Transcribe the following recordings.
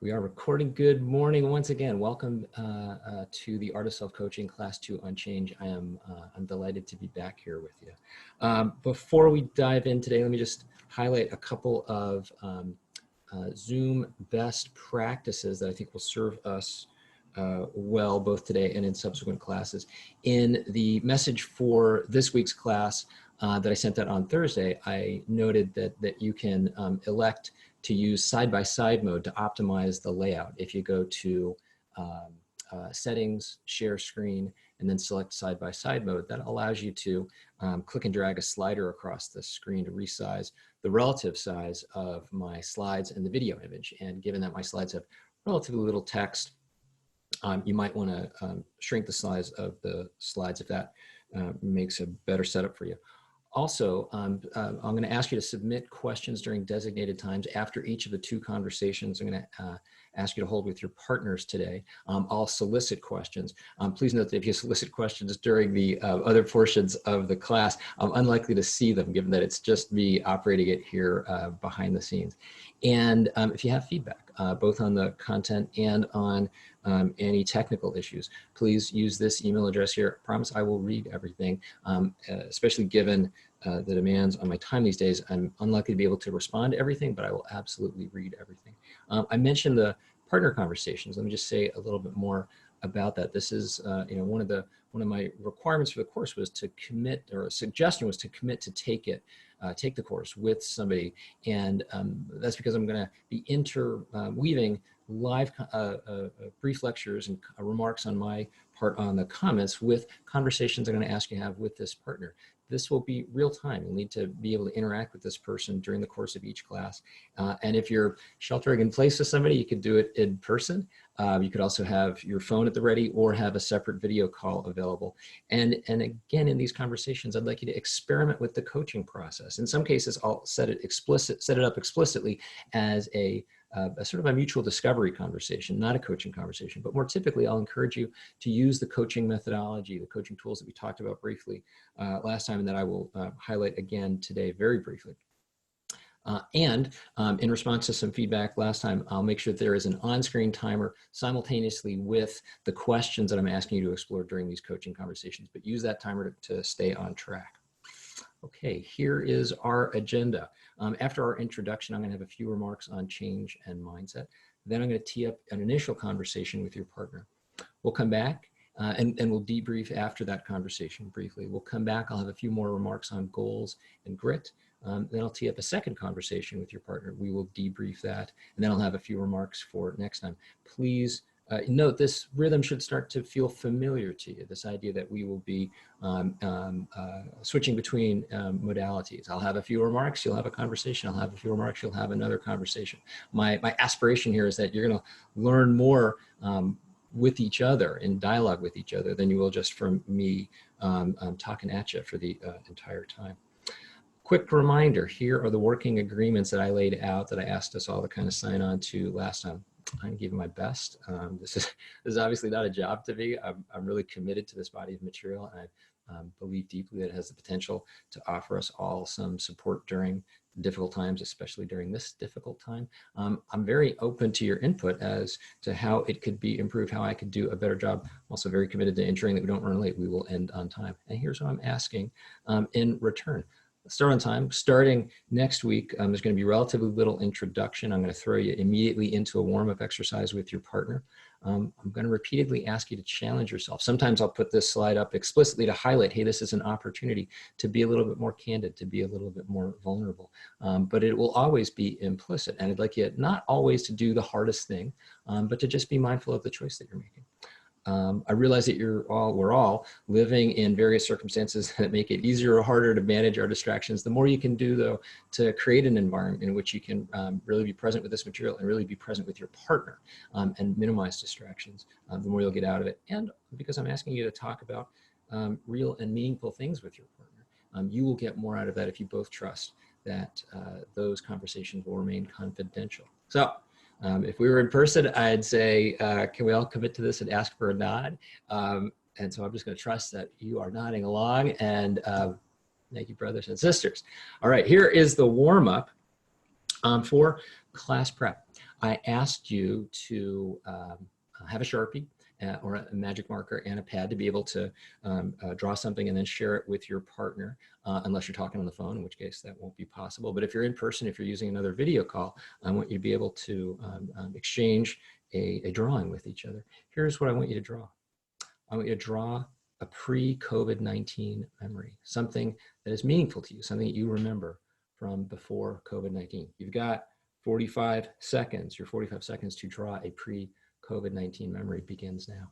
We are recording. Good morning once again. Welcome to the Art of Self-Coaching Class 2 on Change. I'm delighted to be back here with you. Before we dive in today, let me just highlight a couple of Zoom best practices that I think will serve us well both today and in subsequent classes. In the message for this week's class that I sent out on Thursday, I noted that you can elect to use side-by-side mode to optimize the layout. If you go to settings, share screen, and then select side-by-side mode, that allows you to click and drag a slider across the screen to resize the relative size of my slides and the video image. And given that my slides have relatively little text, you might want to shrink the size of the slides if that makes a better setup for you. Also, I'm going to ask you to submit questions during designated times after each of the two conversations I'm going to ask you to hold with your partners today. I'll solicit questions. Please note that if you solicit questions during the other portions of the class, I'm unlikely to see them given that it's just me operating it here behind the scenes. And if you have feedback, both on the content and on any technical issues, please use this email address here. I promise I will read everything, especially given the demands on my time these days. I'm unlikely to be able to respond to everything, but I will absolutely read everything. I mentioned the partner conversations. Let me just say a little bit more about that. This is, one of my requirements for the course was to commit, or a suggestion was to commit to take the course with somebody, and that's because I'm going to be interweaving live brief lectures and remarks on my part on the comments with conversations I'm going to ask you to have with this partner. This will be real time. You'll need to be able to interact with this person during the course of each class. And if you're sheltering in place with somebody, you could do it in person. You could also have your phone at the ready or have a separate video call available. And again, in these conversations, I'd like you to experiment with the coaching process. In some cases, I'll set it up explicitly as a sort of a mutual discovery conversation, not a coaching conversation. But more typically, I'll encourage you to use the coaching methodology, the coaching tools that we talked about briefly last time, and that I will highlight again today very briefly. In response to some feedback last time, I'll make sure that there is an on-screen timer simultaneously with the questions that I'm asking you to explore during these coaching conversations, but use that timer to stay on track. Okay, here is our agenda. After our introduction, I'm going to have a few remarks on change and mindset. Then I'm going to tee up an initial conversation with your partner. We'll come back and we'll debrief after that conversation briefly. We'll come back. I'll have a few more remarks on goals and grit. Then I'll tee up a second conversation with your partner. We will debrief that, and then I'll have a few remarks for next time. Please note this rhythm should start to feel familiar to you, this idea that we will be switching between modalities. I'll have a few remarks, you'll have a conversation. I'll have a few remarks, you'll have another conversation. My aspiration here is that you're going to learn more with each other, in dialogue with each other, than you will just from me talking at you for the entire time. Quick reminder, here are the working agreements that I laid out that I asked us all to kind of sign on to last time. I'm giving my best. This is obviously not a job to me. I'm really committed to this body of material, and I believe deeply that it has the potential to offer us all some support during difficult times, especially during this difficult time. I'm very open to your input as to how it could be improved, how I could do a better job. I'm also very committed to ensuring that we don't run late. We will end on time. And here's what I'm asking in return. Start on time. Starting next week, there's going to be relatively little introduction. I'm going to throw you immediately into a warm-up exercise with your partner. I'm going to repeatedly ask you to challenge yourself. Sometimes I'll put this slide up explicitly to highlight, hey, this is an opportunity to be a little bit more candid, to be a little bit more vulnerable. But it will always be implicit. And I'd like you not always to do the hardest thing, but to just be mindful of the choice that you're making. I realize that we're all living in various circumstances that make it easier or harder to manage our distractions. The more you can do, though, to create an environment in which you can really be present with this material and really be present with your partner and minimize distractions, the more you'll get out of it. And because I'm asking you to talk about real and meaningful things with your partner, you will get more out of that if you both trust that those conversations will remain confidential. So, if we were in person, I'd say, can we all commit to this and ask for a nod? And so I'm just going to trust that you are nodding along, and thank you, brothers and sisters. All right, here is the warm-up for class prep. I asked you to have a Sharpie or a magic marker and a pad to be able to draw something and then share it with your partner, unless you're talking on the phone, in which case that won't be possible. But if you're in person, if you're using another video call, I want you to be able to exchange a drawing with each other. Here's what I want you to draw. I want you to draw a pre-COVID-19 memory, something that is meaningful to you, something that you remember from before COVID-19. You've got 45 seconds. Your 45 seconds to draw a pre-COVID-19 memory begins now.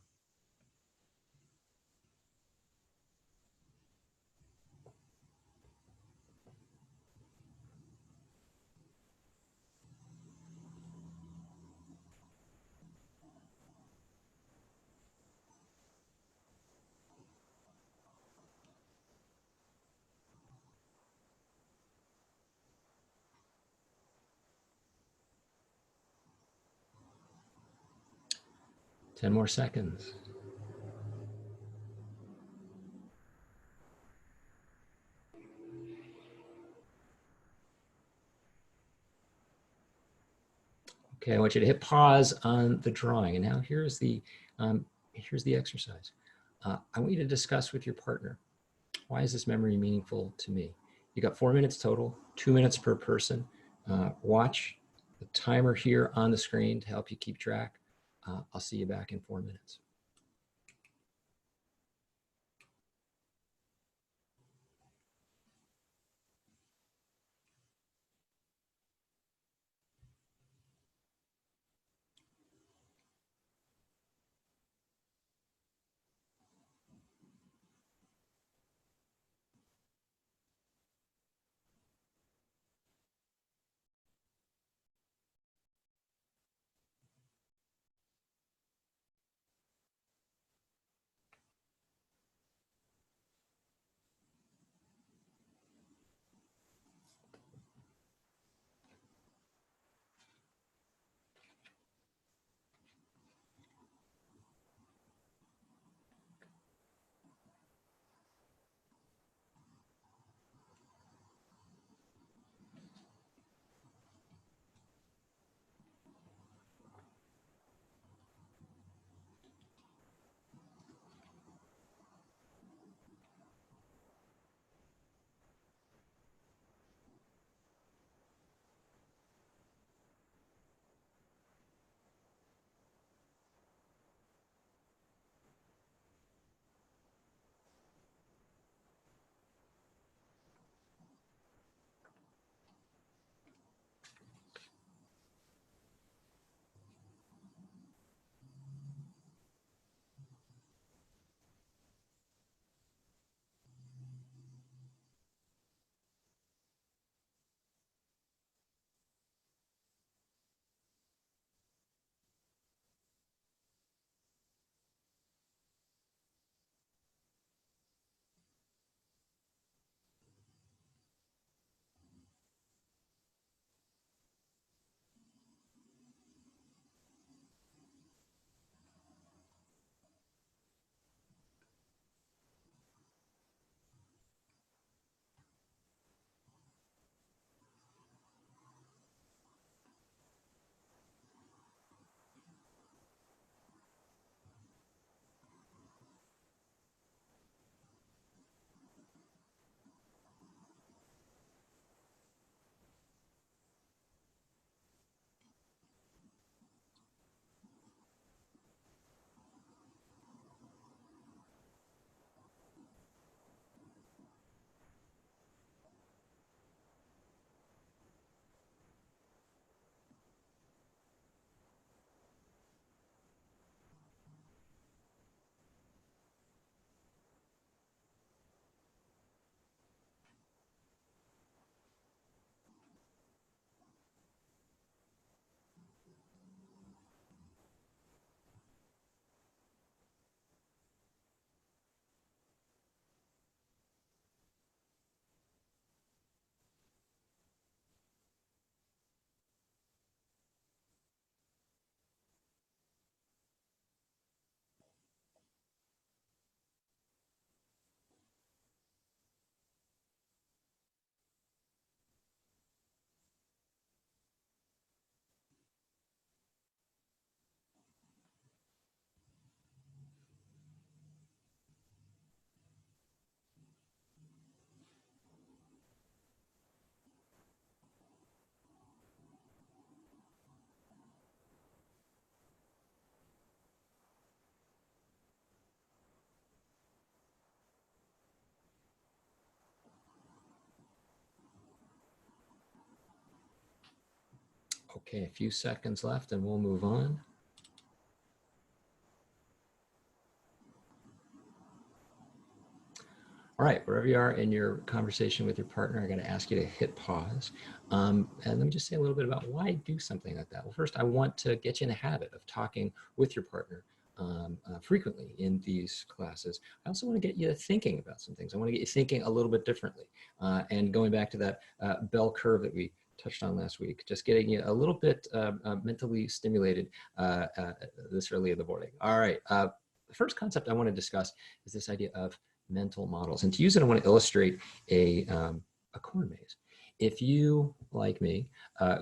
Ten more seconds. Okay, I want you to hit pause on the drawing. And now here's the exercise. I want you to discuss with your partner, why is this memory meaningful to me? You got 4 minutes total, 2 minutes per person. Watch the timer here on the screen to help you keep track. I'll see you back in 4 minutes. Okay, a few seconds left and we'll move on. All right, wherever you are in your conversation with your partner, I'm going to ask you to hit pause. And let me just say a little bit about why do something like that. Well, first, I want to get you in the habit of talking with your partner frequently in these classes. I also want to get you thinking about some things. I want to get you thinking a little bit differently. And going back to that bell curve that we touched on last week, just getting you a little bit mentally stimulated this early in the morning. All right, the first concept I want to discuss is this idea of mental models. And to use it, I want to illustrate a corn maze. If you, like me,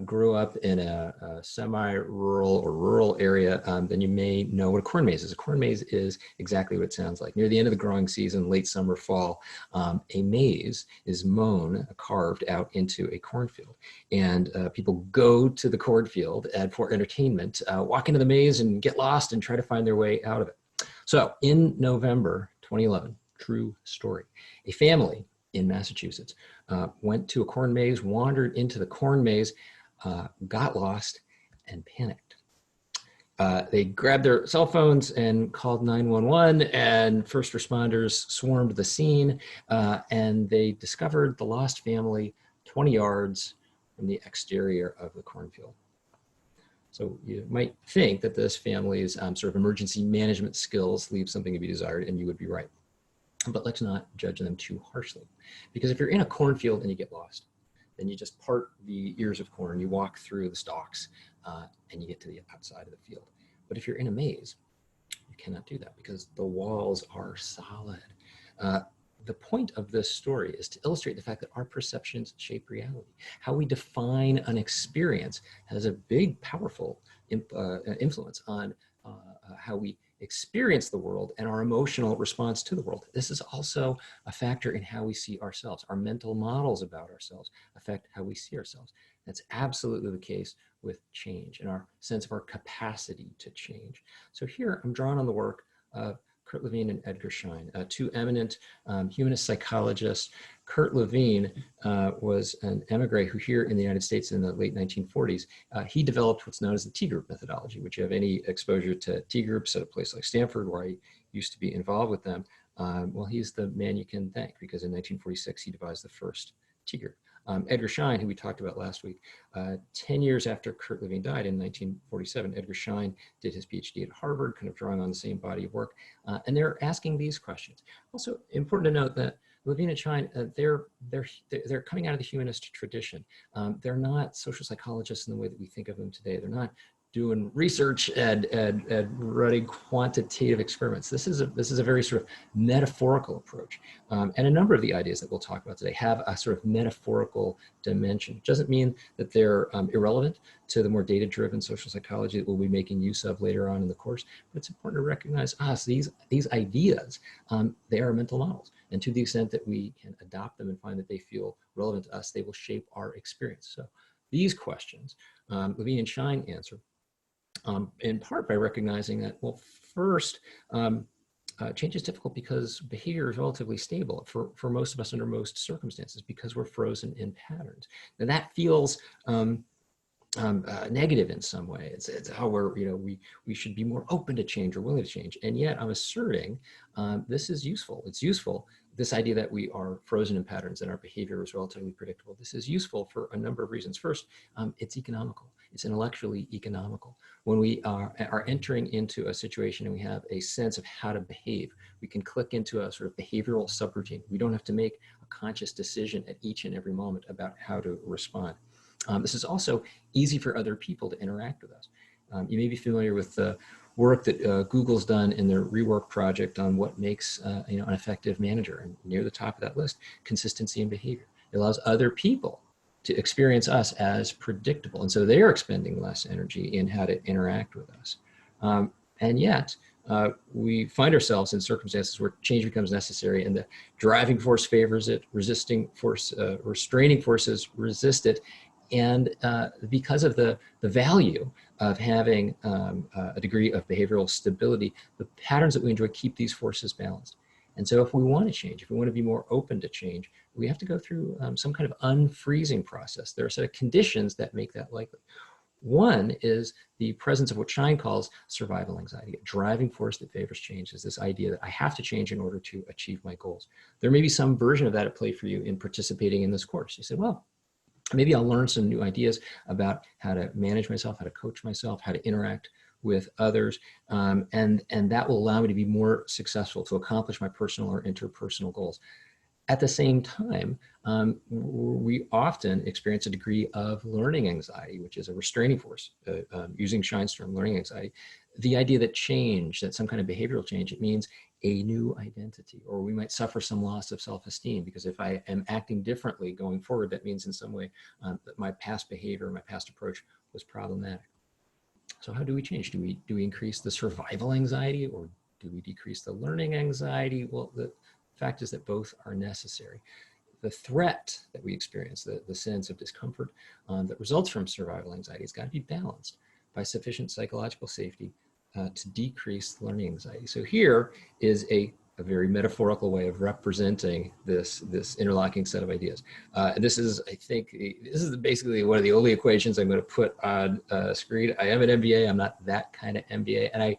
grew up in a semi-rural or rural area, then you may know what a corn maze is. A corn maze is exactly what it sounds like. Near the end of the growing season, late summer, fall, a maze is mown, carved out into a cornfield. And people go to the cornfield for entertainment, walk into the maze and get lost and try to find their way out of it. So in November 2011, true story, a family in Massachusetts went to a corn maze, wandered into the corn maze, got lost, and panicked. They grabbed their cell phones and called 911, and first responders swarmed the scene, and they discovered the lost family 20 yards from the exterior of the cornfield. So you might think that this family's sort of emergency management skills leave something to be desired, and you would be right. But let's not judge them too harshly. Because if you're in a cornfield and you get lost, then you just part the ears of corn, you walk through the stalks, and you get to the outside of the field. But if you're in a maze, you cannot do that because the walls are solid. The point of this story is to illustrate the fact that our perceptions shape reality. How we define an experience has a big, powerful influence on how we experience the world and our emotional response to the world. This is also a factor in how we see ourselves. Our mental models about ourselves affect how we see ourselves. That's absolutely the case with change and our sense of our capacity to change. So here I'm drawing on the work of Kurt Lewin and Edgar Schein, two eminent humanist psychologists. Kurt Lewin was an emigre who here in the United States in the late 1940s, he developed what's known as the T group methodology, which you have any exposure to T groups at a place like Stanford, where I used to be involved with them. Well, he's the man you can thank because in 1946, he devised the first T group. Edgar Schein, who we talked about last week, 10 years after Kurt Lewin died in 1947, Edgar Schein did his PhD at Harvard, kind of drawing on the same body of work. And they're asking these questions. Also important to note that Lewin and Schein, they're coming out of the humanist tradition. They're not social psychologists in the way that we think of them today. They're not doing research and running quantitative experiments. This is a very sort of metaphorical approach. And a number of the ideas that we'll talk about today have a sort of metaphorical dimension. It doesn't mean that they're irrelevant to the more data-driven social psychology that we'll be making use of later on in the course, but it's important to recognize these ideas, they are mental models. And to the extent that we can adopt them and find that they feel relevant to us, they will shape our experience. So these questions, Lewin and Schein answer, in part by recognizing that, well, first, change is difficult because behavior is relatively stable for most of us under most circumstances because we're frozen in patterns. Now that feels negative in some way. It's how we should be more open to change or willing to change. And yet I'm asserting this is useful. It's useful. This idea that we are frozen in patterns and our behavior is relatively predictable. This is useful for a number of reasons. First, it's economical. It's intellectually economical. When we are entering into a situation and we have a sense of how to behave, we can click into a sort of behavioral subroutine. We don't have to make a conscious decision at each and every moment about how to respond. This is also easy for other people to interact with us. You may be familiar with the work that Google's done in their rework project on what makes an effective manager. And near the top of that list, consistency in behavior. It allows other people to experience us as predictable. And so they're expending less energy in how to interact with us. And yet, we find ourselves in circumstances where change becomes necessary and the driving force favors it, restraining forces resist it. And because of the value of having a degree of behavioral stability, the patterns that we enjoy keep these forces balanced. And so if we want to change, if we want to be more open to change, we have to go through some kind of unfreezing process. There are a set of conditions that make that likely. One is the presence of what Schein calls survival anxiety. A driving force that favors change is this idea that I have to change in order to achieve my goals. There may be some version of that at play for you in participating in this course. You said, well, maybe I'll learn some new ideas about how to manage myself, how to coach myself, how to interact with others, and that will allow me to be more successful, to accomplish my personal or interpersonal goals. At the same time, we often experience a degree of learning anxiety, which is a restraining force, using Schein's term, learning anxiety. The idea that change, that some kind of behavioral change, it means a new identity, or we might suffer some loss of self-esteem, because if I am acting differently going forward, that means in some way that my past behavior, my past approach was problematic. So how do we change? Do we increase the survival anxiety, or do we decrease the learning anxiety? Well, the fact is that both are necessary. The threat that we experience, the sense of discomfort that results from survival anxiety, has got to be balanced by sufficient psychological safety to decrease learning anxiety. So here is a very metaphorical way of representing this interlocking set of ideas. This is, I think, this is basically one of the only equations I'm going to put on screen. I am an MBA. I'm not that kind of MBA. And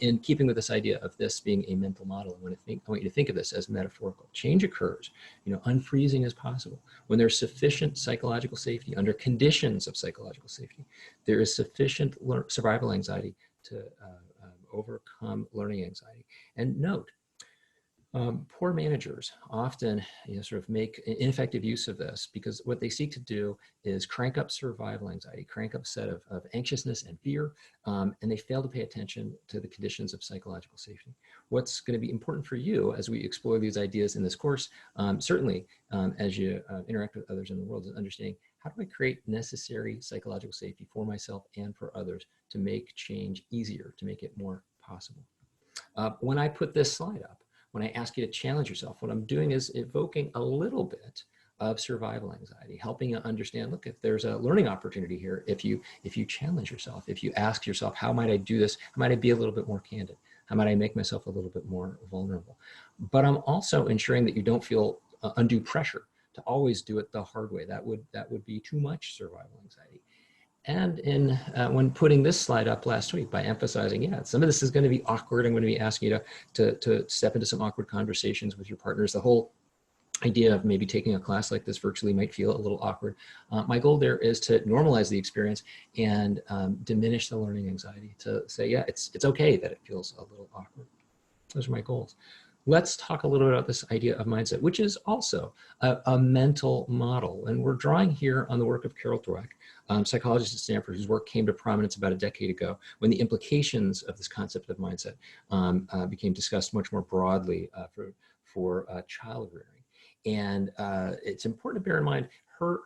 in keeping with this idea of this being a mental model, I want you to think of this as metaphorical. Change occurs, unfreezing is possible when there's sufficient psychological safety, under conditions of psychological safety. There is sufficient survival anxiety to overcome learning anxiety. And note, poor managers often sort of make ineffective use of this, because what they seek to do is crank up survival anxiety, crank up a set of anxiousness and fear, and they fail to pay attention to the conditions of psychological safety. What's going to be important for you as we explore these ideas in this course, certainly as you interact with others in the world, is understanding, how do I create necessary psychological safety for myself and for others to make change easier, to make it more possible? When I put this slide up, when I ask you to challenge yourself, what I'm doing is evoking a little bit of survival anxiety, helping you understand, look, if there's a learning opportunity here, if you challenge yourself, if you ask yourself, how might I do this? How might I be a little bit more candid? How might I make myself a little bit more vulnerable? But I'm also ensuring that you don't feel undue pressure to always do it the hard way. That would be too much survival anxiety. And when putting this slide up last week, by emphasizing, some of this is going to be awkward. I'm going to be asking you to step into some awkward conversations with your partners. The whole idea of maybe taking a class like this virtually might feel a little awkward. My goal there is to normalize the experience and diminish the learning anxiety, to say, it's okay that it feels a little awkward. Those are my goals. Let's talk a little bit about this idea of mindset, which is also a mental model. And we're drawing here on the work of Carol Dweck, psychologist at Stanford, whose work came to prominence about a decade ago, when the implications of this concept of mindset became discussed much more broadly for child rearing. And it's important to bear in mind,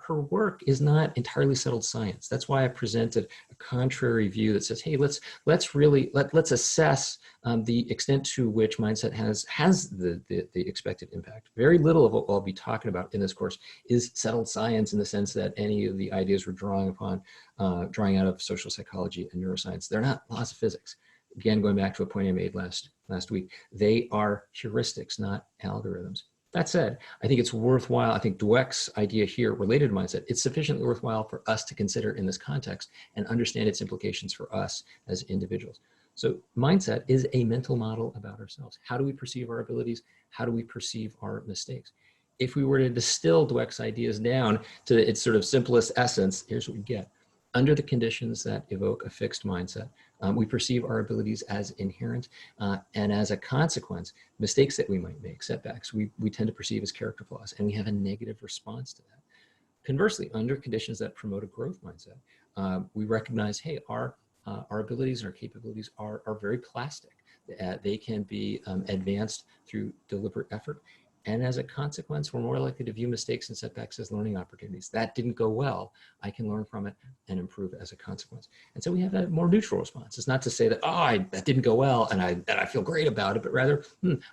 her work is not entirely settled science. That's why I presented a contrary view that says, hey, let's assess the extent to which mindset has the expected impact. Very little of what I'll be talking about in this course is settled science, in the sense that any of the ideas we're drawing out of social psychology and neuroscience, they're not laws of physics. Again, going back to a point I made last week, they are heuristics, not algorithms. That said, I think it's worthwhile. I think Dweck's idea here, related to mindset, it's sufficiently worthwhile for us to consider in this context and understand its implications for us as individuals. So mindset is a mental model about ourselves. How do we perceive our abilities? How do we perceive our mistakes? If we were to distill Dweck's ideas down to its sort of simplest essence, here's what we get. Under the conditions that evoke a fixed mindset, we perceive our abilities as inherent, and as a consequence, mistakes that we might make, setbacks, we tend to perceive as character flaws, and we have a negative response to that. Conversely, under conditions that promote a growth mindset, we recognize, hey, our abilities and our capabilities are very plastic. They can be advanced through deliberate effort. And as a consequence, we're more likely to view mistakes and setbacks as learning opportunities. That didn't go well. I can learn from it and improve as a consequence. And so we have a more neutral response. It's not to say that, that didn't go well and I feel great about it, but rather,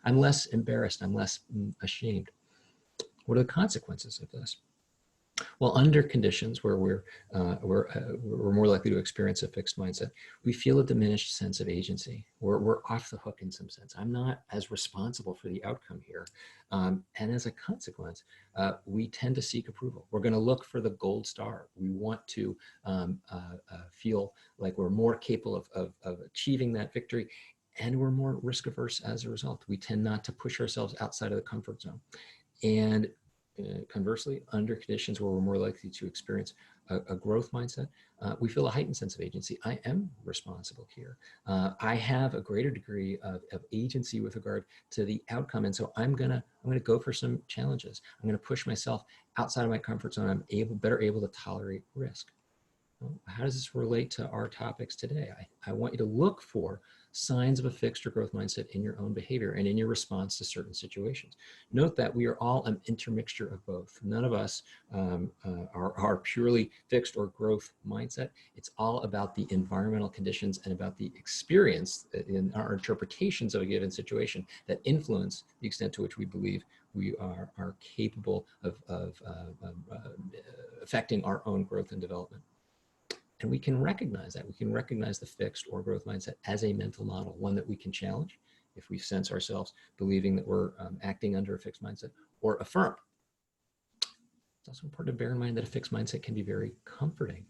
I'm less embarrassed. I'm less ashamed. What are the consequences of this? Well, under conditions where we're more likely to experience a fixed mindset, we feel a diminished sense of agency. We're off the hook in some sense. I'm not as responsible for the outcome here. And as a consequence, we tend to seek approval. We're going to look for the gold star. We want to feel like we're more capable of achieving that victory, and we're more risk averse as a result. We tend not to push ourselves outside of the comfort zone. And conversely, under conditions where we're more likely to experience a growth mindset, we feel a heightened sense of agency. I am responsible here. I have a greater degree of agency with regard to the outcome, and so I'm gonna go for some challenges. I'm gonna push myself outside of my comfort zone. I'm better able to tolerate risk. Well, how does this relate to our topics today? I want you to look for signs of a fixed or growth mindset in your own behavior and in your response to certain situations. Note that we are all an intermixture of both. None of us are purely fixed or growth mindset. It's all about the environmental conditions and about the experience in our interpretations of a given situation that influence the extent to which we believe we are capable of affecting our own growth and development. And we can recognize that. We can recognize the fixed or growth mindset as a mental model, one that we can challenge if we sense ourselves believing that we're acting under a fixed mindset, or affirm. It's also important to bear in mind that a fixed mindset can be very comforting.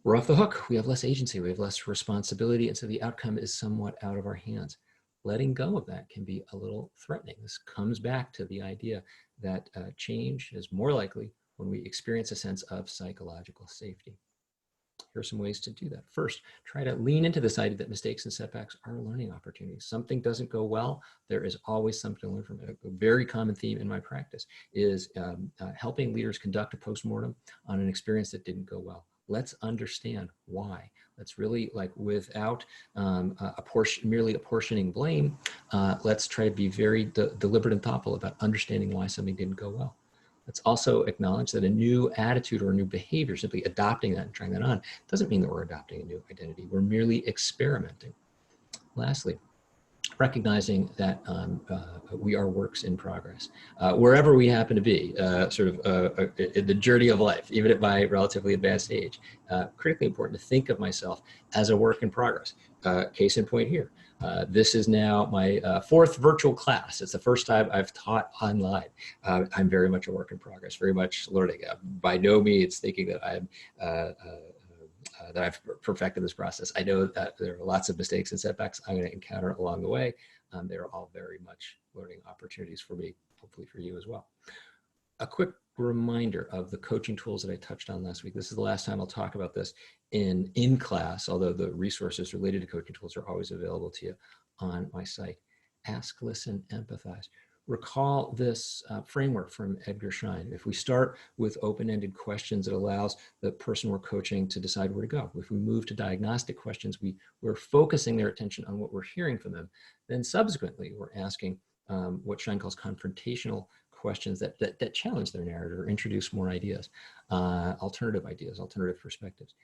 We're off the hook. We have less agency. We have less responsibility. And so the outcome is somewhat out of our hands. Letting go of that can be a little threatening. This comes back to the idea that change is more likely when we experience a sense of psychological safety. Here are some ways to do that. First, try to lean into this idea that mistakes and setbacks are learning opportunities. Something doesn't go well, there is always something to learn from it. A very common theme in my practice is helping leaders conduct a postmortem on an experience that didn't go well. Let's understand why. Let's really, like, without merely apportioning blame, let's try to be very deliberate and thoughtful about understanding why something didn't go well. Let's also acknowledge that a new attitude or a new behavior, simply adopting that and trying that on, doesn't mean that we're adopting a new identity. We're merely experimenting. Lastly, recognizing that we are works in progress. Wherever we happen to be, in the journey of life, even at my relatively advanced age, critically important to think of myself as a work in progress. Case in point here. This is now my fourth virtual class. It's the first time I've taught online. I'm very much a work in progress, very much learning. By no means thinking that I'm that I've perfected this process. I know that there are lots of mistakes and setbacks I'm going to encounter along the way. They're all very much learning opportunities for me, hopefully for you as well. A quick reminder of the coaching tools that I touched on last week. This is the last time I'll talk about this in class, although the resources related to coaching tools are always available to you on my site. Ask, listen, empathize. Recall this framework from Edgar Schein. If we start with open-ended questions, it allows the person we're coaching to decide where to go. If we move to diagnostic questions, we're focusing their attention on what we're hearing from them. Then subsequently, we're asking what Schein calls confrontational questions that challenge their narrative or introduce more ideas, alternative perspectives.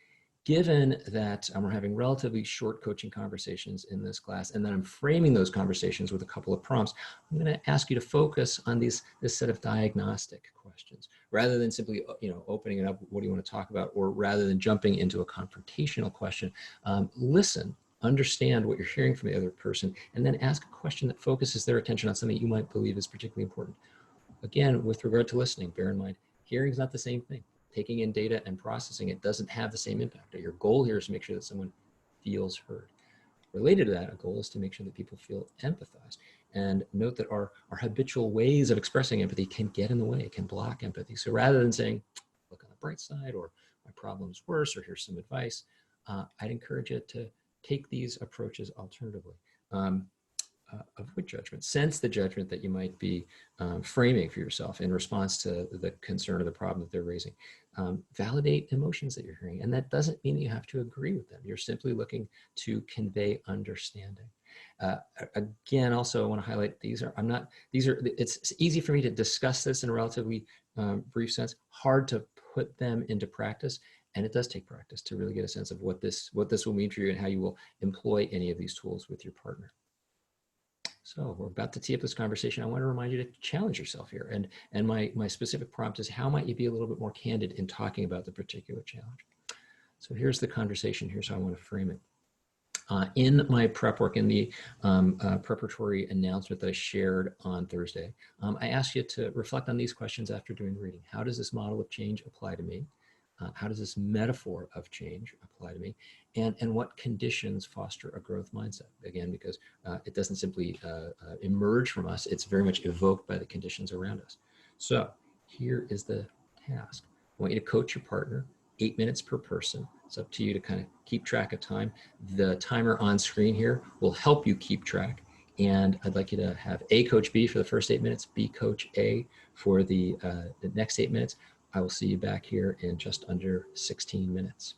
Given that we're having relatively short coaching conversations in this class, and then I'm framing those conversations with a couple of prompts, I'm going to ask you to focus on this set of diagnostic questions, rather than simply opening it up, what do you want to talk about, or rather than jumping into a confrontational question. Listen, understand what you're hearing from the other person, and then ask a question that focuses their attention on something you might believe is particularly important. Again, with regard to listening, bear in mind, hearing is not the same thing. Taking in data and processing it doesn't have the same impact. Your goal here is to make sure that someone feels heard. Related to that, a goal is to make sure that people feel empathized. And note that our habitual ways of expressing empathy can get in the way, can block empathy. So rather than saying, look on the bright side, or my problem's worse, or here's some advice, I'd encourage you to take these approaches alternatively. Avoid judgment. Sense the judgment that you might be framing for yourself in response to the concern or the problem that they're raising. Validate emotions that you're hearing. And that doesn't mean that you have to agree with them. You're simply looking to convey understanding. Again, also I want to highlight, it's easy for me to discuss this in a relatively brief sense, hard to put them into practice. And it does take practice to really get a sense of what this will mean for you and how you will employ any of these tools with your partner. So we're about to tee up this conversation. I want to remind you to challenge yourself here. And my specific prompt is, how might you be a little bit more candid in talking about the particular challenge? So here's the conversation. Here's how I want to frame it. In my prep work, in the preparatory announcement that I shared on Thursday, I asked you to reflect on these questions after doing the reading. How does this model of change apply to me? How does this metaphor of change apply to me? And what conditions foster a growth mindset? Again, because it doesn't simply emerge from us, it's very much evoked by the conditions around us. So here is the task. I want you to coach your partner, 8 minutes per person. It's up to you to kind of keep track of time. The timer on screen here will help you keep track. And I'd like you to have A coach B for the first 8 minutes, B coach A for the next 8 minutes. I will see you back here in just under 16 minutes.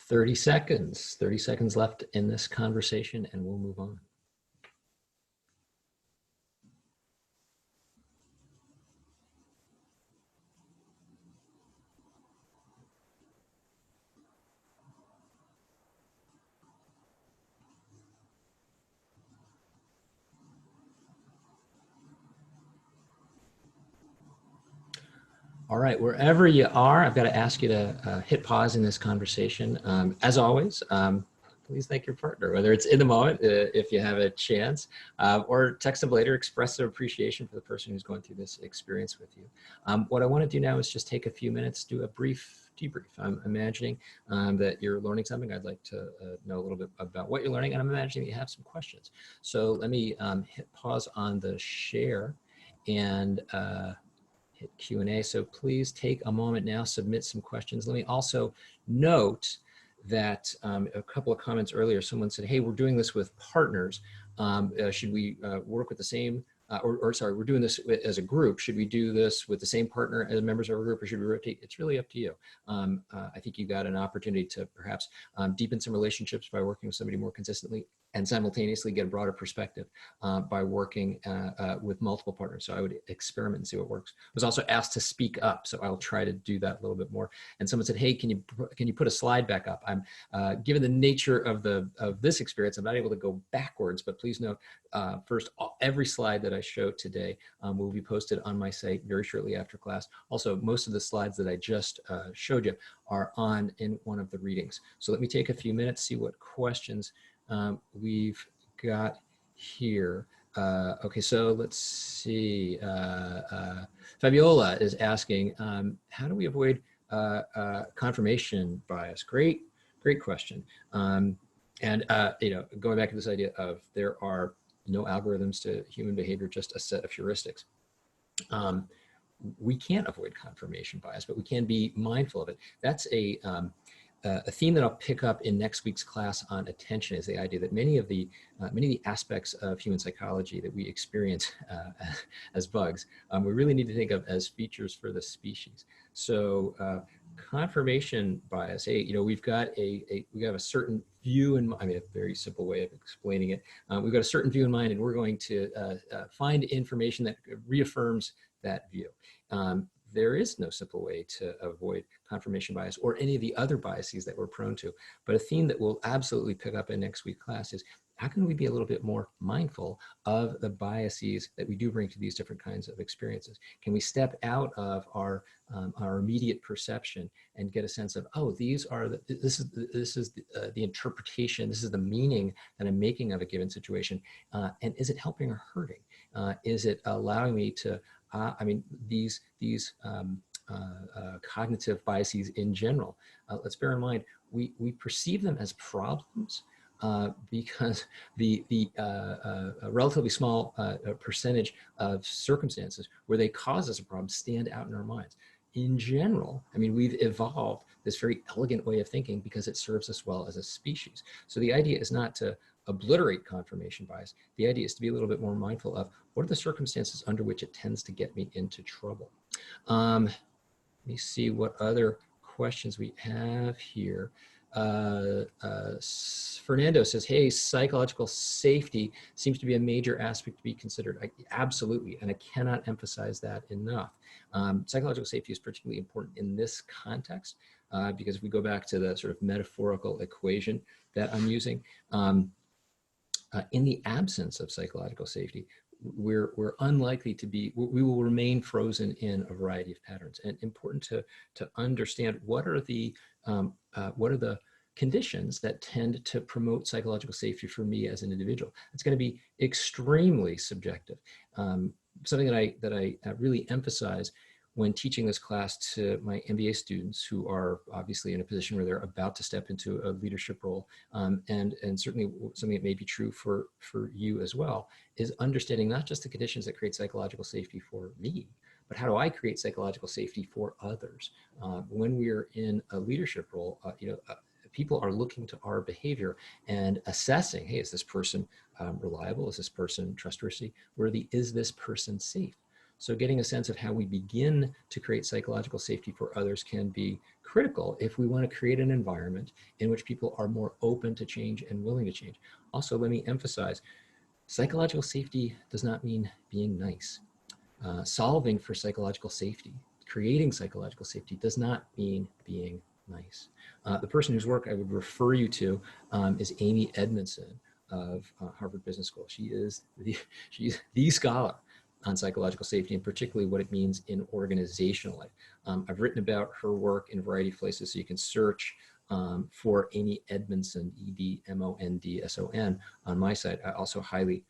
30 seconds left in this conversation and we'll move on. All right, wherever you are, I've got to ask you to hit pause in this conversation. As always, please thank your partner, whether it's in the moment, if you have a chance, or text them later, express their appreciation for the person who's going through this experience with you. What I want to do now is just take a few minutes, do a brief debrief. I'm imagining that you're learning something. I'd like to know a little bit about what you're learning, and I'm imagining that you have some questions. So let me hit pause on the share and hit Q&A. So please take a moment now, submit some questions. Let me also note that a couple of comments earlier, someone said, hey, we're doing this with partners. Should we work with the same, sorry, we're doing this as a group. Should we do this with the same partner as members of our group, or should we rotate? It's really up to you. I think you got an opportunity to perhaps deepen some relationships by working with somebody more consistently, and simultaneously get a broader perspective by working with multiple partners. So I would experiment and see what works. I was also asked to speak up, so I'll try to do that a little bit more. And someone said, hey, can you put a slide back up? I'm given the nature of this experience, I'm not able to go backwards, but please note, first, every slide that I show today will be posted on my site very shortly after class. Also, most of the slides that I just showed you are on in one of the readings. So let me take a few minutes, see what questions we've got here. Okay, so let's see. Fabiola is asking, how do we avoid confirmation bias? Great question. And you know, going back to this idea of there are no algorithms to human behavior, just a set of heuristics. We can't avoid confirmation bias, but we can be mindful of it. That's a theme that I'll pick up in next week's class on attention, is the idea that many of the aspects of human psychology that we experience as bugs, we really need to think of as features for the species. So confirmation bias, hey, you know, we have a certain view in mind. I mean, a very simple way of explaining it. We've got a certain view in mind, and we're going to find information that reaffirms that view. There is no simple way to avoid confirmation bias or any of the other biases that we're prone to. But a theme that we'll absolutely pick up in next week's class is, how can we be a little bit more mindful of the biases that we do bring to these different kinds of experiences? Can we step out of our immediate perception and get a sense of, oh, this is the interpretation, this is the meaning that I'm making of a given situation, and is it helping or hurting? Is it allowing me to I mean, these cognitive biases in general, let's bear in mind, we perceive them as problems because the relatively small percentage of circumstances where they cause us a problem stand out in our minds. In general, I mean, we've evolved this very elegant way of thinking because it serves us well as a species. So the idea is not to obliterate confirmation bias. The idea is to be a little bit more mindful of what are the circumstances under which it tends to get me into trouble. Let me see what other questions we have here. Fernando says, hey, psychological safety seems to be a major aspect to be considered. Absolutely, and I cannot emphasize that enough. Psychological safety is particularly important in this context because if we go back to the sort of metaphorical equation that I'm using, in the absence of psychological safety, we're unlikely to be, we will remain frozen in a variety of patterns. And important to understand what are the conditions that tend to promote psychological safety for me as an individual. It's going to be extremely subjective. Something that I really emphasize when teaching this class to my MBA students who are obviously in a position where they're about to step into a leadership role, and certainly something that may be true for you as well, is understanding not just the conditions that create psychological safety for me, but how do I create psychological safety for others? When we're in a leadership role, people are looking to our behavior and assessing, hey, is this person reliable? Is this person trustworthy? Is this person safe? So getting a sense of how we begin to create psychological safety for others can be critical if we want to create an environment in which people are more open to change and willing to change. Also, let me emphasize, psychological safety does not mean being nice. Solving for psychological safety, creating psychological safety does not mean being nice. The person whose work I would refer you to is Amy Edmondson of Harvard Business School. She's the scholar on psychological safety, and particularly what it means in organizational life. I've written about her work in a variety of places, so you can search for Amy Edmondson, Edmondson, on my site. I also highly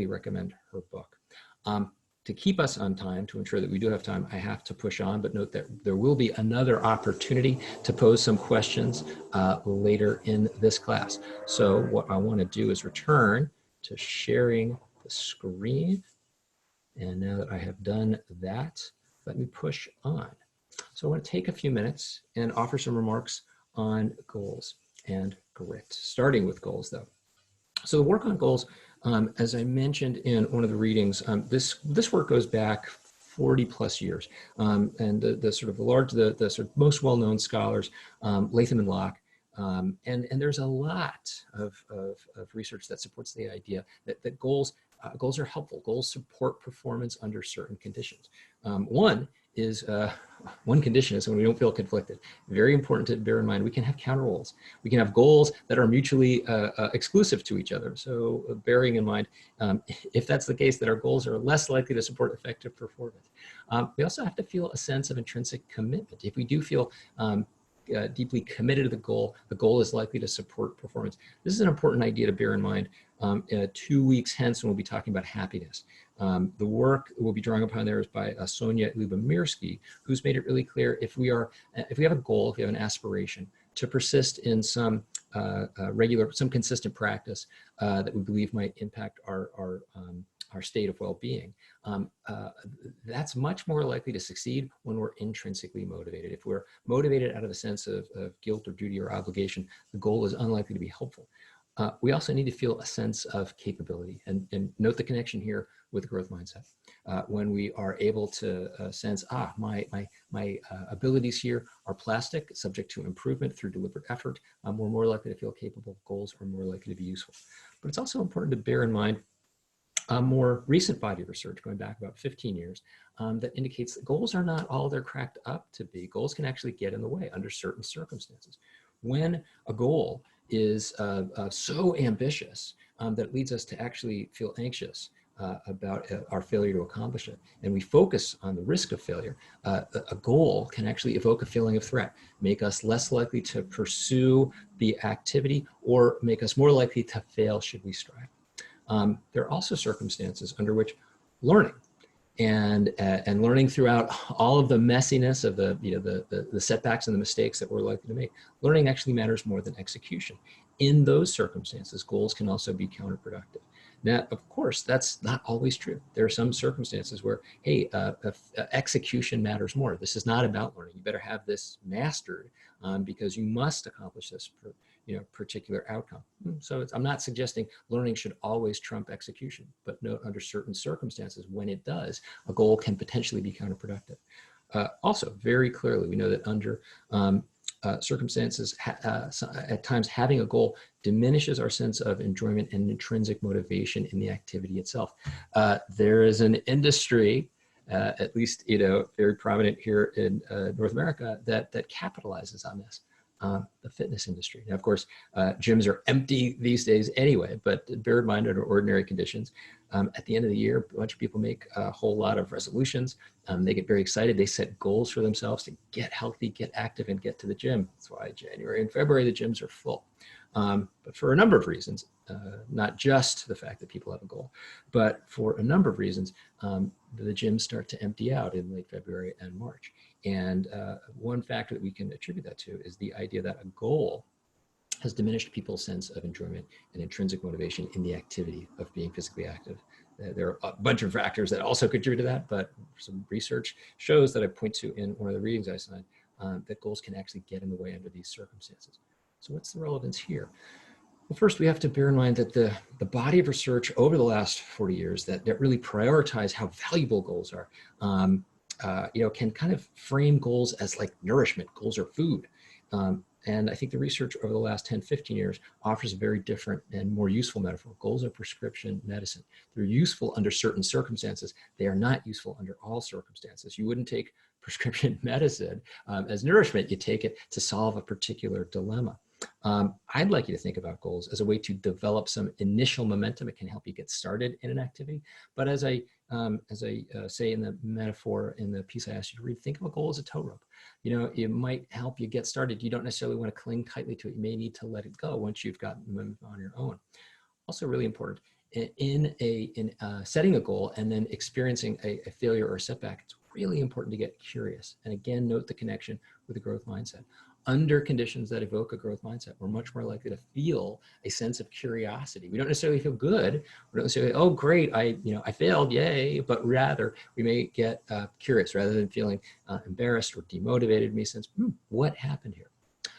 recommend her book. To keep us on time, to ensure that we do have time, I have to push on, but note that there will be another opportunity to pose some questions later in this class. So what I want to do is return to sharing the screen. And now that I have done that, let me push on. So I want to take a few minutes and offer some remarks on goals and grit, starting with goals though. So the work on goals, as I mentioned in one of the readings, this work goes back 40 plus years. And the sort of most well-known scholars, Latham and Locke, and there's a lot of research that supports the idea that goals are helpful. Goals support performance under certain conditions. One condition is when we don't feel conflicted. Very important to bear in mind. We can have counter goals. We can have goals that are mutually exclusive to each other. So bearing in mind, if that's the case, that our goals are less likely to support effective performance. We also have to feel a sense of intrinsic commitment. If we do feel deeply committed to the goal is likely to support performance. This is an important idea to bear in mind. 2 weeks hence, when we'll be talking about happiness. The work we'll be drawing upon there is by Sonia Lyubomirsky, who's made it really clear if we have a goal, if we have an aspiration to persist in some consistent practice that we believe might impact our state of well-being, that's much more likely to succeed when we're intrinsically motivated. If we're motivated out of a sense of guilt or duty or obligation, the goal is unlikely to be helpful. We also need to feel a sense of capability, and note the connection here with the growth mindset. When we are able to sense, my abilities here are plastic, subject to improvement through deliberate effort, we're more likely to feel capable. Goals are more likely to be useful. But it's also important to bear in mind more recent body of research going back about 15 years that indicates that goals are not all they're cracked up to be. Goals can actually get in the way under certain circumstances. When a goal is so ambitious that it leads us to actually feel anxious about our failure to accomplish it, and we focus on the risk of failure, a goal can actually evoke a feeling of threat, make us less likely to pursue the activity, or make us more likely to fail should we strive. There are also circumstances under which learning and learning throughout all of the messiness of the setbacks and the mistakes that we're likely to make, learning actually matters more than execution. In those circumstances, goals can also be counterproductive. Now, of course, that's not always true. There are some circumstances where, hey, execution matters more. This is not about learning. You better have this mastered because you must accomplish this particular outcome. So I'm not suggesting learning should always trump execution, but note under certain circumstances, when it does, a goal can potentially be counterproductive. Also, very clearly, we know that under circumstances, at times having a goal diminishes our sense of enjoyment and intrinsic motivation in the activity itself. There is an industry, at least very prominent here in North America, that capitalizes on this. The fitness industry. Now, of course, gyms are empty these days anyway, but bear in mind under ordinary conditions, at the end of the year, a bunch of people make a whole lot of resolutions. They get very excited. They set goals for themselves to get healthy, get active, and get to the gym. That's why January and February, the gyms are full. But for a number of reasons, not just the fact that people have a goal, but for a number of reasons, the gyms start to empty out in late February and March. And one factor that we can attribute that to is the idea that a goal has diminished people's sense of enjoyment and intrinsic motivation in the activity of being physically active. There are a bunch of factors that also contribute to that, but some research shows that I point to in one of the readings I signed that goals can actually get in the way under these circumstances. So what's the relevance here? Well, first, we have to bear in mind that the body of research over the last 40 years that really prioritize how valuable goals are, can kind of frame goals as like nourishment. Goals are food. And I think the research over the last 10, 15 years offers a very different and more useful metaphor. Goals are prescription medicine. They're useful under certain circumstances. They are not useful under all circumstances. You wouldn't take prescription medicine as nourishment. You take it to solve a particular dilemma. I'd like you to think about goals as a way to develop some initial momentum. It can help you get started in an activity. But as I say in the metaphor in the piece I asked you to read, think of a goal as a tow rope. It might help you get started. You don't necessarily want to cling tightly to it. You may need to let it go once you've gotten moved on your own. Also really important, in setting a goal and then experiencing a failure or a setback, it's really important to get curious. And again, note the connection with a growth mindset. Under conditions that evoke a growth mindset, we're much more likely to feel a sense of curiosity. We don't necessarily feel good. We don't necessarily, oh, great, I failed, yay. But rather, we may get curious rather than feeling embarrassed or demotivated. We sense, what happened here?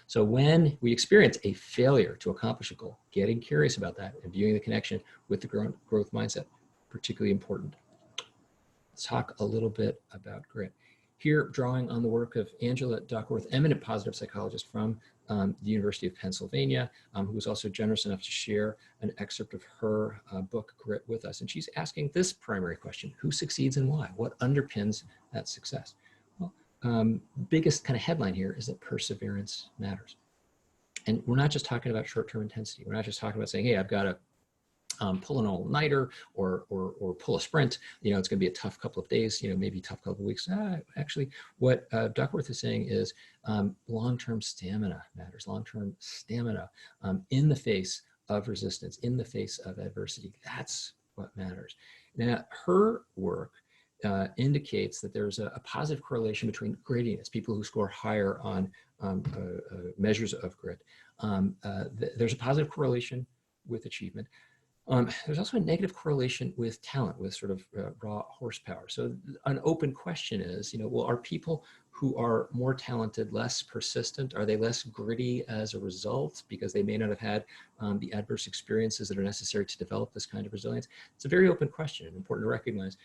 So when we experience a failure to accomplish a goal, getting curious about that and viewing the connection with the growth mindset, particularly important. Let's talk a little bit about grit. Here, drawing on the work of Angela Duckworth, eminent positive psychologist from the University of Pennsylvania, who was also generous enough to share an excerpt of her book, Grit, with us. And she's asking this primary question: who succeeds and why? What underpins that success? Well, biggest kind of headline here is that perseverance matters. And we're not just talking about short-term intensity. We're not just talking about saying, hey, I've got to pull an all-nighter or pull a sprint. It's going to be a tough couple of days, maybe a tough couple of weeks. Actually, what Duckworth is saying is long-term stamina matters. Long-term stamina in the face of resistance, in the face of adversity. That's what matters. Now, her work indicates that there's a positive correlation between grittiness, people who score higher on measures of grit. There's a positive correlation with achievement. There's also a negative correlation with talent, with sort of raw horsepower. So an open question is, well, are people who are more talented less persistent? Are they less gritty as a result because they may not have had the adverse experiences that are necessary to develop this kind of resilience? It's a very open question and important to recognize.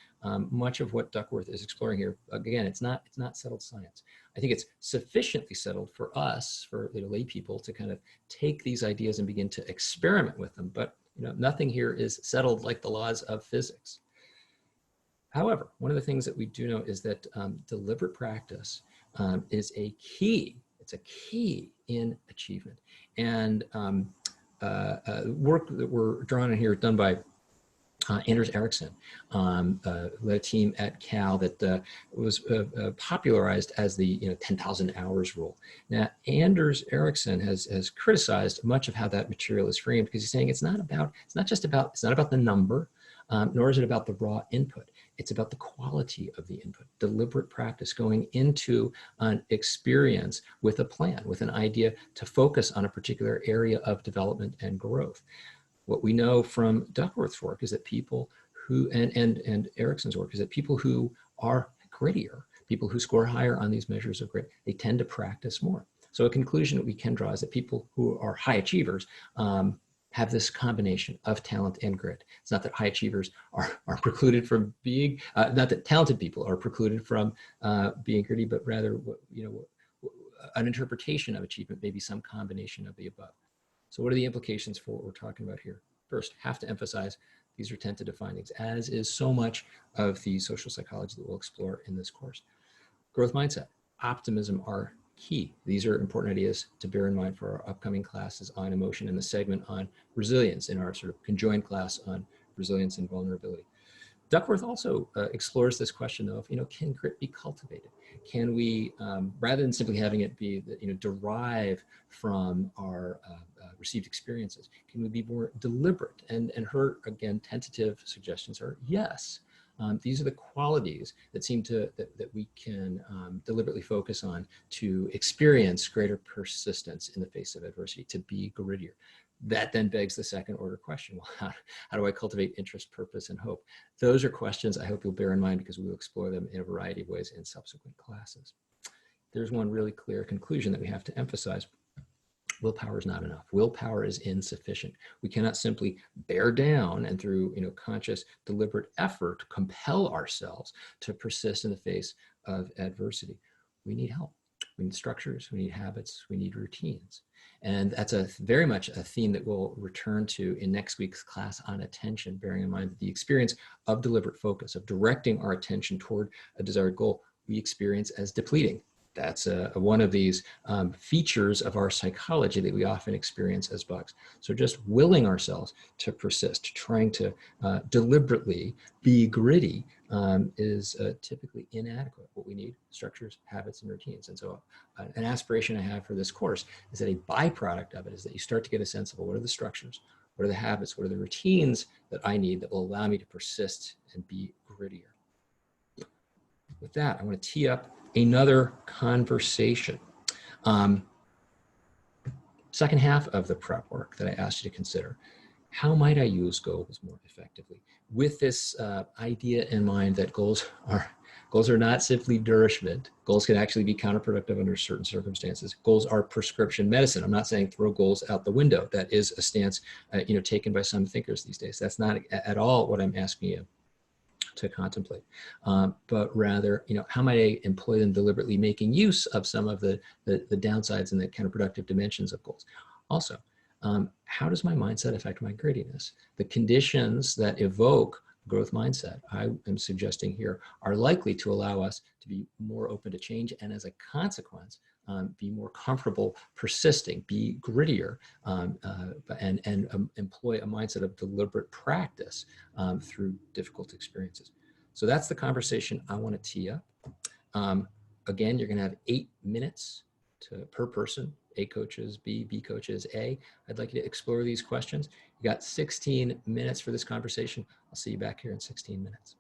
Much of what Duckworth is exploring here, again, it's not settled science. I think it's sufficiently settled for us, for lay people, to kind of take these ideas and begin to experiment with them. But nothing here is settled like the laws of physics. However, one of the things that we do know is that deliberate practice is a key. It's a key in achievement. And work that we're drawn in here, done by Anders Ericsson, led a team at Cal that was popularized as the 10,000 hours rule. Now, Anders Ericsson has criticized much of how that material is framed, because he's saying it's not just about the number, nor is it about the raw input. It's about the quality of the input. Deliberate practice, going into an experience with a plan, with an idea to focus on a particular area of development and growth. What we know from Duckworth's work is that people who, and Ericsson's work, is that people who are grittier, people who score higher on these measures of grit, they tend to practice more. So a conclusion that we can draw is that people who are high achievers have this combination of talent and grit. It's not that high achievers are precluded from being, not that talented people are precluded from being gritty, but rather, an interpretation of achievement may be some combination of the above. So what are the implications for what we're talking about here? First, have to emphasize these are tentative findings, as is so much of the social psychology that we'll explore in this course. Growth mindset, optimism are key. These are important ideas to bear in mind for our upcoming classes on emotion and the segment on resilience in our sort of conjoined class on resilience and vulnerability. Duckworth also explores this question, though, of, can grit be cultivated? Can we, rather than simply having it be, derive from our received experiences, can we be more deliberate? And her, again, tentative suggestions are yes. These are the qualities that seem to, that we can deliberately focus on to experience greater persistence in the face of adversity, to be grittier. That then begs the second order question. Well, how do I cultivate interest, purpose, and hope? Those are questions I hope you'll bear in mind, because we will explore them in a variety of ways in subsequent classes. There's one really clear conclusion that we have to emphasize. Willpower is not enough. Willpower is insufficient. We cannot simply bear down and through conscious, deliberate effort compel ourselves to persist in the face of adversity. We need help. We need structures. We need habits. We need routines. And that's very much a theme that we'll return to in next week's class on attention, bearing in mind that the experience of deliberate focus, of directing our attention toward a desired goal, we experience as depleting. That's one of these features of our psychology that we often experience as bugs. So just willing ourselves to persist, trying to deliberately be gritty is typically inadequate. What we need, structures, habits, and routines. And so an aspiration I have for this course is that a byproduct of it is that you start to get a sense of, well, what are the structures, what are the habits, what are the routines that I need that will allow me to persist and be grittier. With that, I want to tee up another conversation. Second half of the prep work that I asked you to consider. How might I use goals more effectively? With this idea in mind that goals are not simply nourishment. Goals can actually be counterproductive under certain circumstances. Goals are prescription medicine. I'm not saying throw goals out the window. That is a stance taken by some thinkers these days. That's not at all what I'm asking you to contemplate, but rather, how might I employ them deliberately, making use of some of the downsides and the counterproductive dimensions of goals. Also, how does my mindset affect my grittiness? The conditions that evoke growth mindset, I am suggesting here, are likely to allow us to be more open to change, and as a consequence, be more comfortable persisting, be grittier, and employ a mindset of deliberate practice through difficult experiences. So that's the conversation I want to tee up. Again, you're going to have 8 minutes per person, A coaches, B coaches, A. I'd like you to explore these questions. You got 16 minutes for this conversation. I'll see you back here in 16 minutes.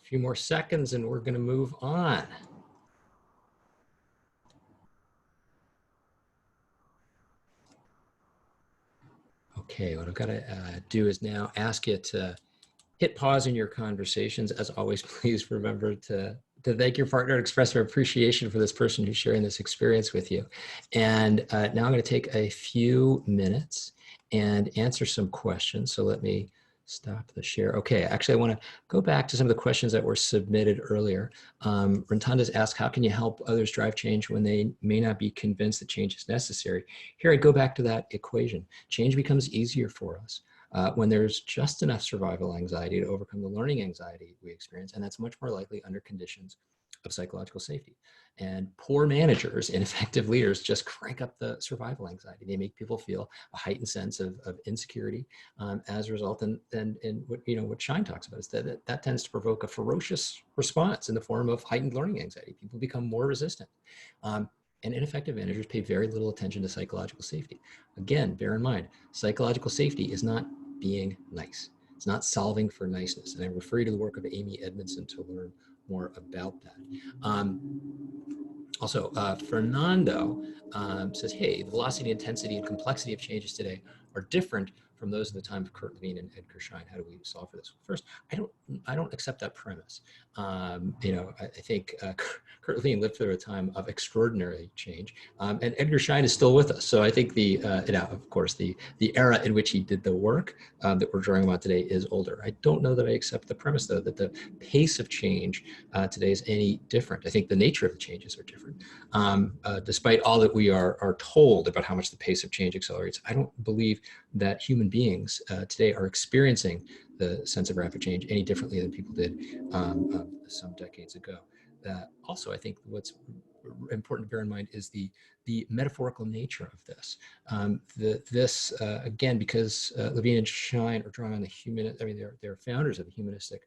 few more seconds and we're going to move on. Okay, what I've got to do is now ask you to hit pause in your conversations. As always, please remember to thank your partner and express our appreciation for this person who's sharing this experience with you. And now I'm going to take a few minutes and answer some questions. So let me stop the share. Okay, actually, I want to go back to some of the questions that were submitted earlier. Rentanda's asked, how can you help others drive change when they may not be convinced that change is necessary? Here, I go back to that equation. Change becomes easier for us when there's just enough survival anxiety to overcome the learning anxiety we experience, and that's much more likely under conditions of psychological safety. And poor managers, ineffective leaders, just crank up the survival anxiety. They make people feel a heightened sense of insecurity as a result. And what Shine talks about is that tends to provoke a ferocious response in the form of heightened learning anxiety. People become more resistant. And ineffective managers pay very little attention to psychological safety. Again, bear in mind, psychological safety is not being nice. It's not solving for niceness. And I refer you to the work of Amy Edmondson to learn more about that. Also, Fernando says, hey, the velocity, intensity, and complexity of changes today are different from those of the time of Kurt Lewin and Edgar Schein. How do we solve for this? First, I don't accept that premise. I think Kurt Lewin lived through a time of extraordinary change, and Edgar Schein is still with us. So I think of course, the era in which he did the work that we're drawing about today is older. I don't know that I accept the premise, though, that the pace of change today is any different. I think the nature of the changes are different. Despite all that we are told about how much the pace of change accelerates, I don't believe that human beings today are experiencing the sense of rapid change any differently than people did some decades ago. Also, I think what's important to bear in mind is the metaphorical nature of this. Again, because Levine and Schein are drawing on the human, I mean, they're founders of the humanistic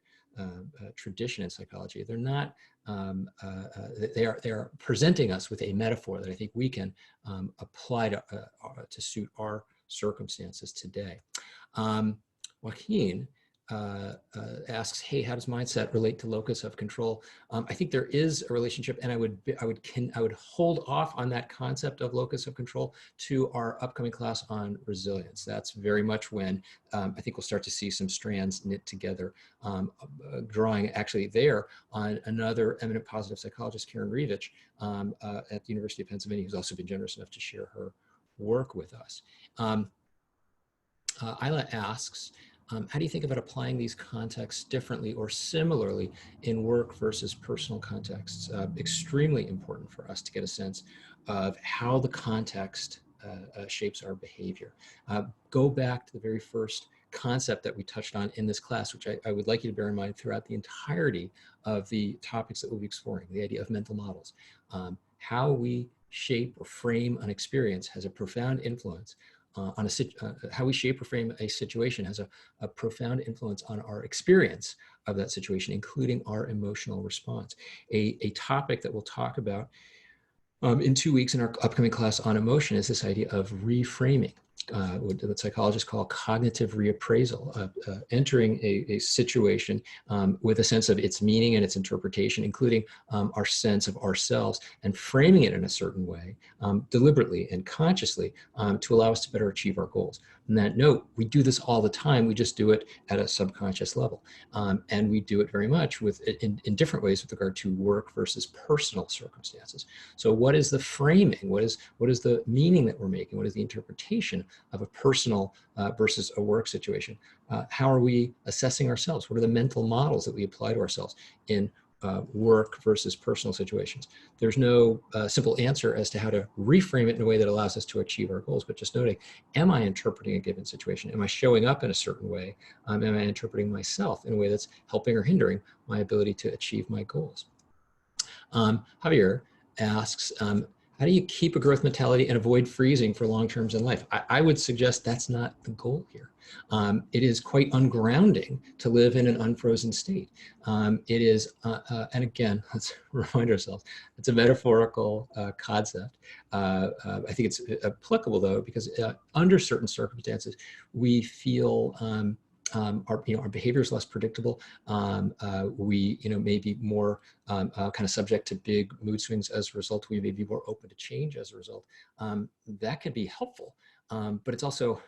tradition in psychology. They're not, they are presenting us with a metaphor that I think we can apply to suit our circumstances today. Joaquin asks, hey, how does mindset relate to locus of control? I think there is a relationship, and I would hold off on that concept of locus of control to our upcoming class on resilience. That's very much when I think we'll start to see some strands knit together, drawing actually there on another eminent positive psychologist, Karen Revich, at the University of Pennsylvania, who's also been generous enough to share her work with us. Isla asks, how do you think about applying these contexts differently or similarly in work versus personal contexts? Extremely important for us to get a sense of how the context shapes our behavior. Go back to the very first concept that we touched on in this class, which I would like you to bear in mind throughout the entirety of the topics that we'll be exploring, the idea of mental models. How we shape or frame an experience has a profound influence on how we shape or frame a situation has a profound influence on our experience of that situation, including our emotional response. A topic that we'll talk about in 2 weeks in our upcoming class on emotion is this idea of reframing. What psychologists call cognitive reappraisal, entering a situation with a sense of its meaning and its interpretation, including our sense of ourselves, and framing it in a certain way, deliberately and consciously, to allow us to better achieve our goals. On that note, we do this all the time. We just do it at a subconscious level. And we do it very much in different ways with regard to work versus personal circumstances. So what is the framing? What is the meaning that we're making? What is the interpretation of a personal versus a work situation? How are we assessing ourselves? What are the mental models that we apply to ourselves in work versus personal situations? There's no simple answer as to how to reframe it in a way that allows us to achieve our goals, but just noting, am I interpreting a given situation? Am I showing up in a certain way? Am I interpreting myself in a way that's helping or hindering my ability to achieve my goals? Javier asks, how do you keep a growth mentality and avoid freezing for long terms in life? I would suggest that's not the goal here. It is quite ungrounding to live in an unfrozen state. It is, and again, let's remind ourselves, it's a metaphorical concept. I think it's applicable though, because under certain circumstances, we feel our behavior is less predictable. We may be more kind of subject to big mood swings as a result. We may be more open to change as a result. That can be helpful, but it's also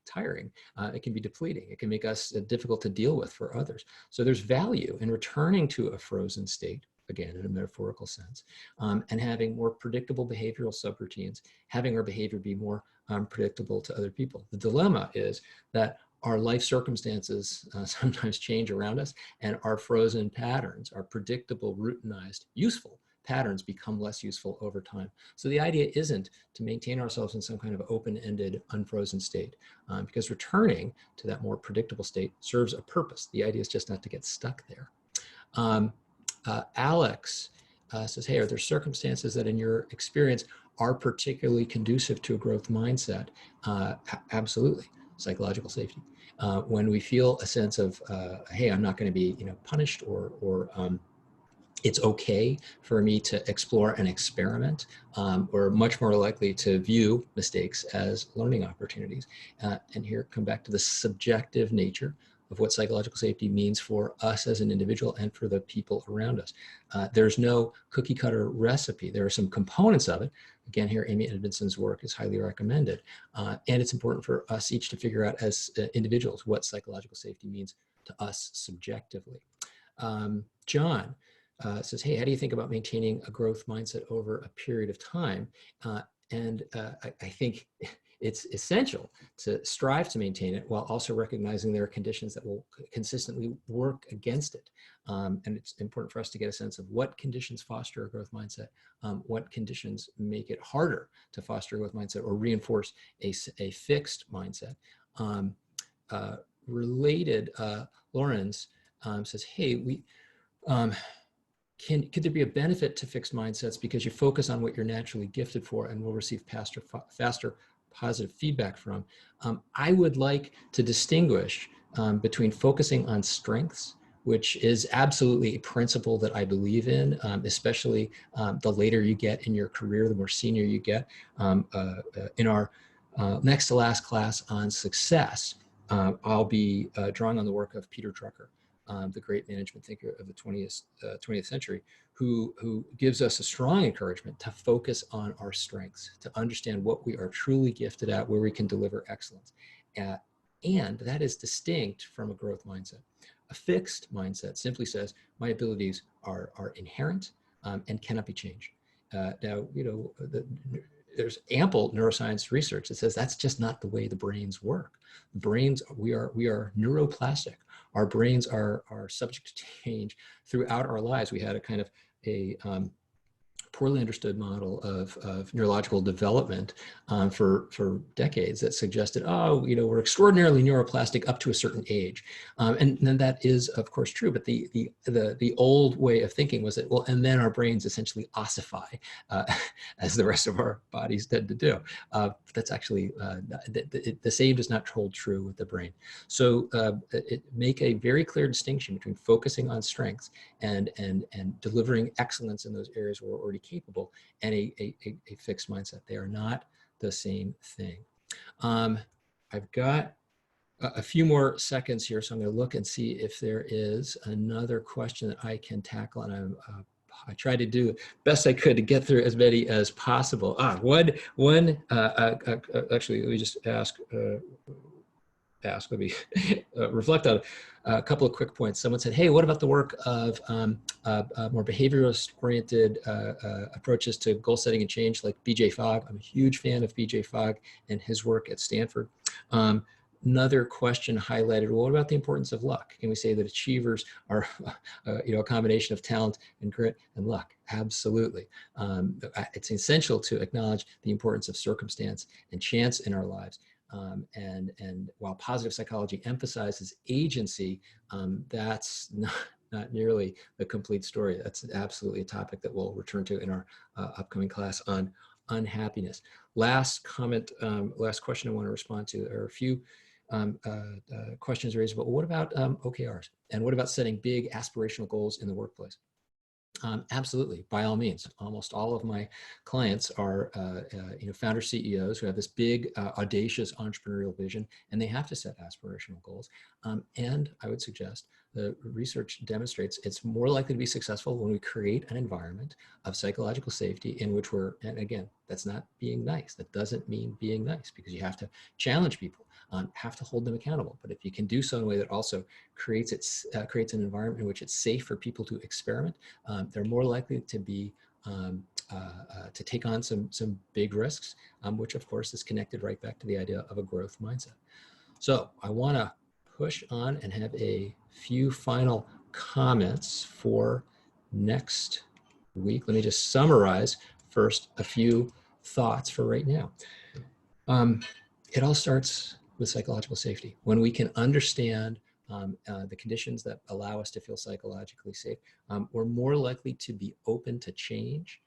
tiring. It can be depleting. It can make us difficult to deal with for others. So there's value in returning to a frozen state, again, in a metaphorical sense, and having more predictable behavioral subroutines, having our behavior be more predictable to other people. The dilemma is that our life circumstances sometimes change around us, and our frozen patterns, our predictable, routinized, useful patterns become less useful over time. So the idea isn't to maintain ourselves in some kind of open-ended, unfrozen state, because returning to that more predictable state serves a purpose. The idea is just not to get stuck there. Alex says, hey, are there circumstances that in your experience are particularly conducive to a growth mindset? Absolutely. Psychological safety. When we feel a sense of, hey, I'm not going to be punished, or it's okay for me to explore and experiment, we're much more likely to view mistakes as learning opportunities. And here, come back to the subjective nature of what psychological safety means for us as an individual and for the people around us. There's no cookie cutter recipe. There are some components of it. Again, here, Amy Edmondson's work is highly recommended. And it's important for us each to figure out as individuals what psychological safety means to us subjectively. John says, hey, how do you think about maintaining a growth mindset over a period of time? I think it's essential to strive to maintain it while also recognizing there are conditions that will consistently work against it. And it's important for us to get a sense of what conditions foster a growth mindset, what conditions make it harder to foster a growth mindset or reinforce a fixed mindset. Lawrence says, hey, could there be a benefit to fixed mindsets because you focus on what you're naturally gifted for and will receive faster positive feedback from? I would like to distinguish between focusing on strengths, which is absolutely a principle that I believe in, especially the later you get in your career, the more senior you get. In our next to last class on success, I'll be drawing on the work of Peter Drucker, the great management thinker of the 20th century, who gives us a strong encouragement to focus on our strengths, to understand what we are truly gifted at, where we can deliver excellence. And that is distinct from a growth mindset. A fixed mindset simply says, my abilities are inherent and cannot be changed. Now, there's ample neuroscience research that says that's just not the way the brains work. The brains, we are neuroplastic. Our brains are subject to change throughout our lives. We had a kind of a poorly understood model of neurological development for decades that suggested, we're extraordinarily neuroplastic up to a certain age. And then that is, of course, true. But the old way of thinking was that, well, and then our brains essentially ossify, as the rest of our bodies tend to do. That's actually, the same does not hold true with the brain. So make a very clear distinction between focusing on strengths and delivering excellence in those areas where we're already capable, and a fixed mindset. They are not the same thing. I've got a few more seconds here, so I'm going to look and see if there is another question that I can tackle, and I tried to do the best I could to get through as many as possible. Actually, let me just ask, let me reflect on a couple of quick points. Someone said, hey, what about the work of more behaviorist-oriented approaches to goal setting and change, like B.J. Fogg? I'm a huge fan of B.J. Fogg and his work at Stanford. Another question highlighted, well, what about the importance of luck? Can we say that achievers are a combination of talent and grit and luck? Absolutely. It's essential to acknowledge the importance of circumstance and chance in our lives. And while positive psychology emphasizes agency, that's not nearly the complete story. That's absolutely a topic that we'll return to in our upcoming class on unhappiness. Last comment, last question I want to respond to. There are a few questions raised about, well, what about OKRs? And what about setting big aspirational goals in the workplace? Absolutely, by all means. Almost all of my clients are, founder CEOs who have this big, audacious entrepreneurial vision, and they have to set aspirational goals. And I would suggest the research demonstrates it's more likely to be successful when we create an environment of psychological safety in which we're, and again, that's not being nice. That doesn't mean being nice, because you have to challenge people, have to hold them accountable. But if you can do so in a way that also creates an environment in which it's safe for people to experiment, they're more likely to be to take on some big risks, which of course is connected right back to the idea of a growth mindset. So I want to push on and have a few final comments for next week. Let me just summarize first a few thoughts for right now. It all starts with psychological safety. When we can understand the conditions that allow us to feel psychologically safe, we're more likely to be open to change,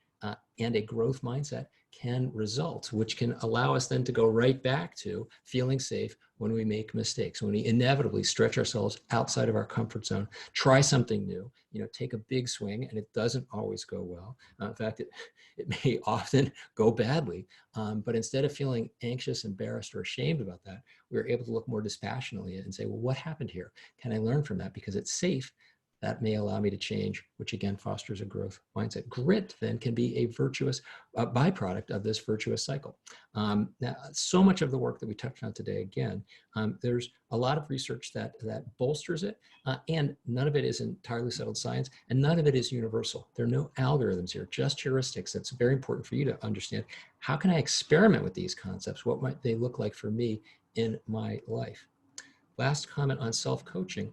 and a growth mindset can result, which can allow us then to go right back to feeling safe when we make mistakes, when we inevitably stretch ourselves outside of our comfort zone, try something new, take a big swing, and it doesn't always go well. In fact, it may often go badly. But instead of feeling anxious, embarrassed, or ashamed about that, we're able to look more dispassionately and say, well, what happened here? Can I learn from that? Because it's safe. That may allow me to change, which again fosters a growth mindset. Grit then can be a virtuous byproduct of this virtuous cycle. Now, so much of the work that we touched on today, again, there's a lot of research that bolsters it, and none of it is entirely settled science, and none of it is universal. There are no algorithms here, just heuristics. That's very important for you to understand. How can I experiment with these concepts? What might they look like for me in my life? Last comment on self-coaching.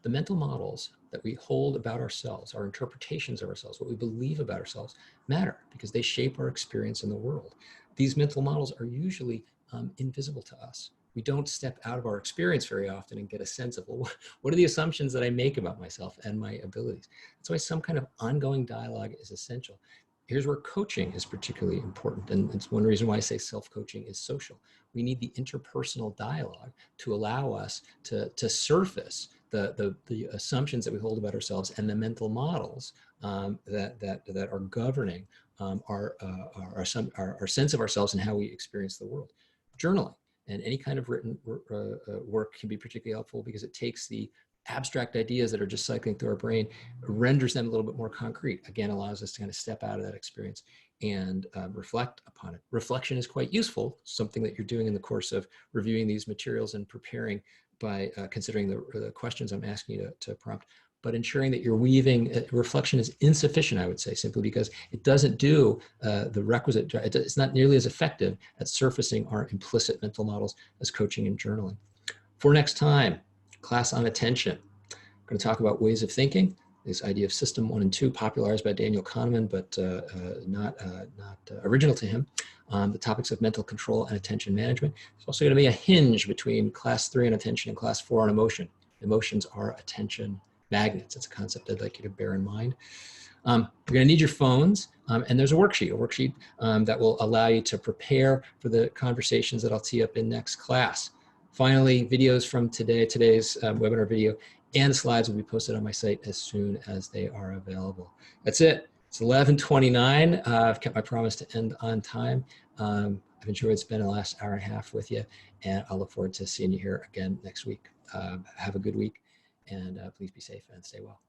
The mental models that we hold about ourselves, our interpretations of ourselves, what we believe about ourselves matter, because they shape our experience in the world. These mental models are usually invisible to us. We don't step out of our experience very often and get a sense of, well, what are the assumptions that I make about myself and my abilities? That's why some kind of ongoing dialogue is essential. Here's where coaching is particularly important, and it's one reason why I say self-coaching is social. We need the interpersonal dialogue to allow us to surface the assumptions that we hold about ourselves and the mental models that are governing our sense of ourselves and how we experience the world. Journaling and any kind of written work can be particularly helpful, because it takes the abstract ideas that are just cycling through our brain, renders them a little bit more concrete. Again, allows us to kind of step out of that experience and reflect upon it. Reflection is quite useful, something that you're doing in the course of reviewing these materials and preparing by considering the questions I'm asking you to prompt. But ensuring that you're weaving, reflection is insufficient, I would say, simply because it doesn't do the requisite, it's not nearly as effective at surfacing our implicit mental models as coaching and journaling. For next time, class on attention. I'm going to talk about ways of thinking, this idea of system 1 and 2, popularized by Daniel Kahneman, but not original to him. The topics of mental control and attention management. There's also going to be a hinge between class 3 on attention and class 4 on emotion. Emotions are attention magnets. It's a concept I'd like you to bear in mind. You're going to need your phones, and there's a worksheet that will allow you to prepare for the conversations that I'll tee up in next class. Finally, videos from today's webinar video and slides will be posted on my site as soon as they are available. That's it. It's 11:29. I've kept my promise to end on time. I've enjoyed spending the last hour and a half with you, and I'll look forward to seeing you here again next week. Have a good week, and please be safe and stay well.